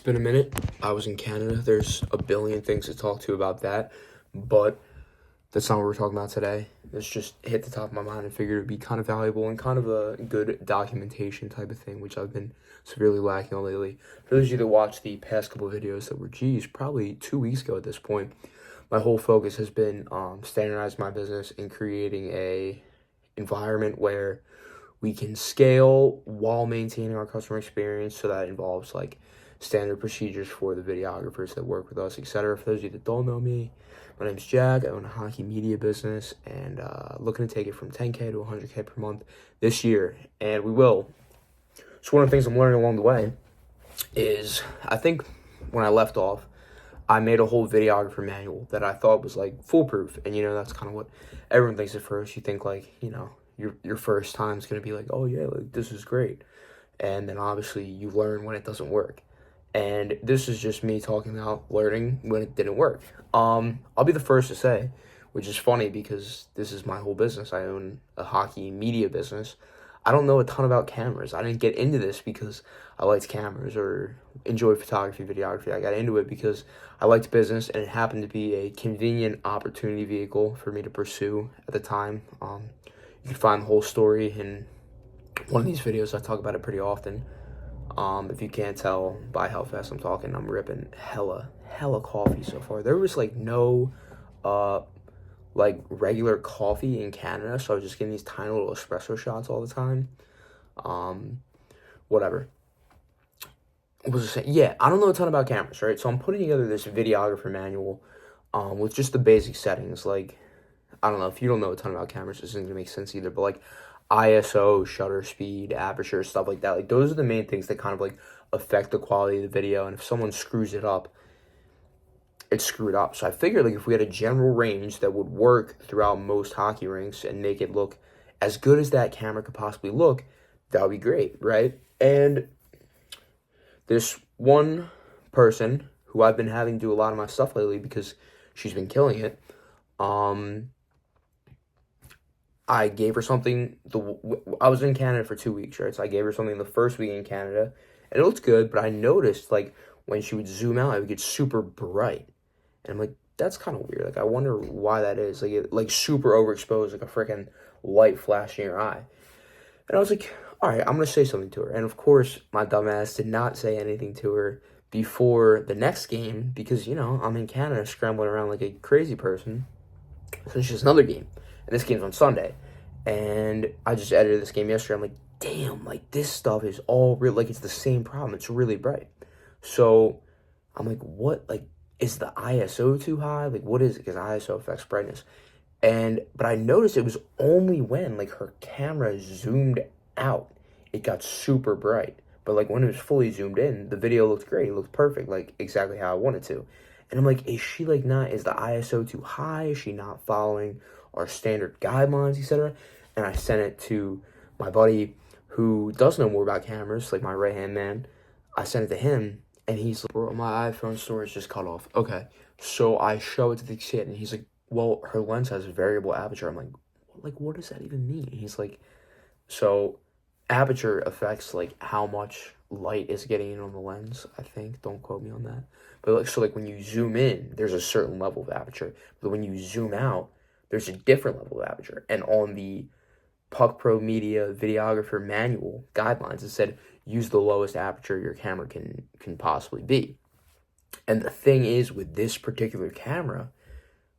It's been a minute. I was in Canada. There's a billion things to talk to about that, but that's not what we're talking about today. This just hit the top of my mind and figured it would be kind of valuable and kind of a good documentation type of thing, which I've been severely lacking on lately. For those of you that watched the past couple of videos that were, probably 2 weeks ago at this point, my whole focus has been standardizing my business and creating a environment where we can scale while maintaining our customer experience. So that involves like standard procedures for the videographers that work with us, etc. For those of you that don't know me, my name's Jack. I own a hockey media business and looking to take it from 10K to 100K per month this year, and we will. So one of the things I'm learning along the way is, I think when I left off, I made a whole videographer manual that I thought was like foolproof. And that's kind of what everyone thinks at first. You think like, your first time is going to be like, oh yeah, like this is great. And then obviously you learn when it doesn't work. And this is just me talking about learning when it didn't work. I'll be the first to say, which is funny because this is my whole business. I own a hockey media business. I don't know a ton about cameras. I didn't get into this because I liked cameras or enjoyed photography, videography. I got into it because I liked business, and it happened to be a convenient opportunity vehicle for me to pursue at the time. You can find the whole story in one of these videos. I talk about it pretty often. If you can't tell by how fast I'm talking, I'm ripping hella coffee so far. There was like no like regular coffee in Canada, so I was just getting these tiny little espresso shots all the time. Whatever. What was I saying? Yeah, I don't know a ton about cameras, right? So I'm putting together this videographer manual with just the basic settings. Like, I don't know, if you don't know a ton about cameras, this isn't gonna make sense either, but like ISO, shutter speed, aperture, stuff like that. Like, those are the main things that kind of like affect the quality of the video. And if someone screws it up, it's screwed up. So I figured like if we had a general range that would work throughout most hockey rinks and make it look as good as that camera could possibly look, that would be great, right? And this one person who I've been having do a lot of my stuff lately because she's been killing it, I gave her something. I was in Canada for 2 weeks, right? So I gave her something the first week in Canada, and it looked good. But I noticed like when she would zoom out, it would get super bright, and I'm like, that's kind of weird. Like, I wonder why that is. Like, it like super overexposed, like a freaking light flashing in your eye. And I was like, all right, I'm gonna say something to her. And of course, my dumbass did not say anything to her before the next game because I'm in Canada scrambling around like a crazy person. So it's just another game. And this game's on Sunday. And I just edited this game yesterday. I'm like, damn, like this stuff is all real. Like, it's the same problem. It's really bright. So I'm like, what? Like, is the ISO too high? Like, what is it? Because ISO affects brightness. But I noticed it was only when like her camera zoomed out, it got super bright. But like when it was fully zoomed in, the video looked great. It looked perfect, like exactly how I wanted to. And I'm like, is she like not, is the ISO too high? Is she not following our standard guidelines, etc.? And I sent it to my buddy who does know more about cameras, like my right-hand man. I sent it to him, and he's like, bro, my iPhone storage just cut off. Okay. So I show it to the kid, and he's like, well, her lens has variable aperture. I'm like, what does that even mean? He's like, so aperture affects like how much light is getting in on the lens, I think. Don't quote me on that. But like, so like when you zoom in, there's a certain level of aperture. But when you zoom out, there's a different level of aperture. And on the Puck Pro Media videographer manual guidelines, it said use the lowest aperture your camera can possibly be. And the thing is, with this particular camera,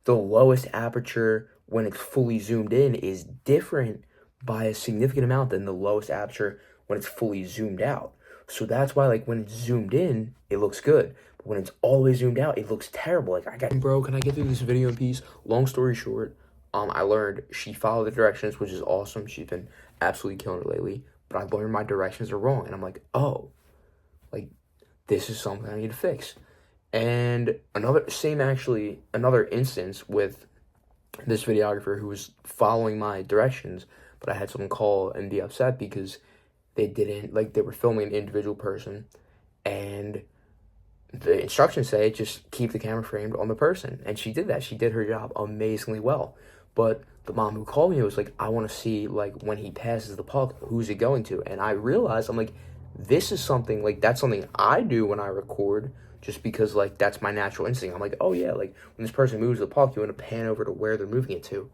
the lowest aperture when it's fully zoomed in is different by a significant amount than the lowest aperture when it's fully zoomed out. So that's why like when it's zoomed in, it looks good. But when it's always zoomed out, it looks terrible. Like, bro, can I get through this video in peace? Long story short, I learned she followed the directions, which is awesome. She's been absolutely killing it lately. But I learned my directions are wrong. And I'm like, oh, like this is something I need to fix. And another instance with this videographer who was following my directions, but I had someone call and be upset because they didn't, like, they were filming an individual person, and the instructions say just keep the camera framed on the person. And she did that. She did her job amazingly well. But the mom who called me was like, I want to see, like, when he passes the puck, who's it going to? And I realized, I'm like, This is something like that's something I do when I record, just because like that's my natural instinct. I'm like, oh yeah, like when this person moves the puck, you want to pan over to where they're moving it to.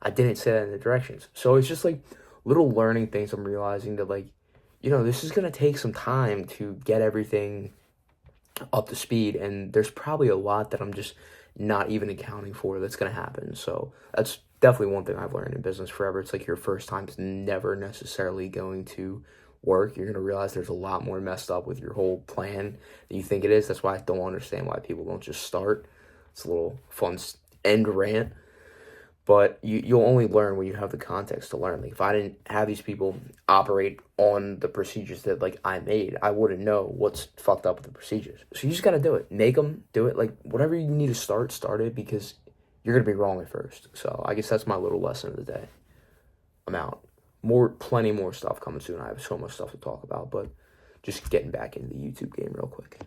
I didn't say that in the directions. So it's just like little learning things I'm realizing that like, this is gonna take some time to get everything up to speed, and there's probably a lot that I'm just not even accounting for that's gonna happen. So that's definitely one thing I've learned in business forever. It's like your first time's never necessarily going to work. You're gonna realize there's a lot more messed up with your whole plan than you think it is. That's why I don't understand why people don't just start. It's a little fun end rant. But you'll only learn when you have the context to learn. Like if I didn't have these people operate on the procedures that like I made, I wouldn't know what's fucked up with the procedures. So you just gotta do it. Make them do it. Like whatever you need to start it, because you're gonna be wrong at first. So I guess that's my little lesson of the day. I'm out. Plenty more stuff coming soon. I have so much stuff to talk about, but just getting back into the YouTube game real quick.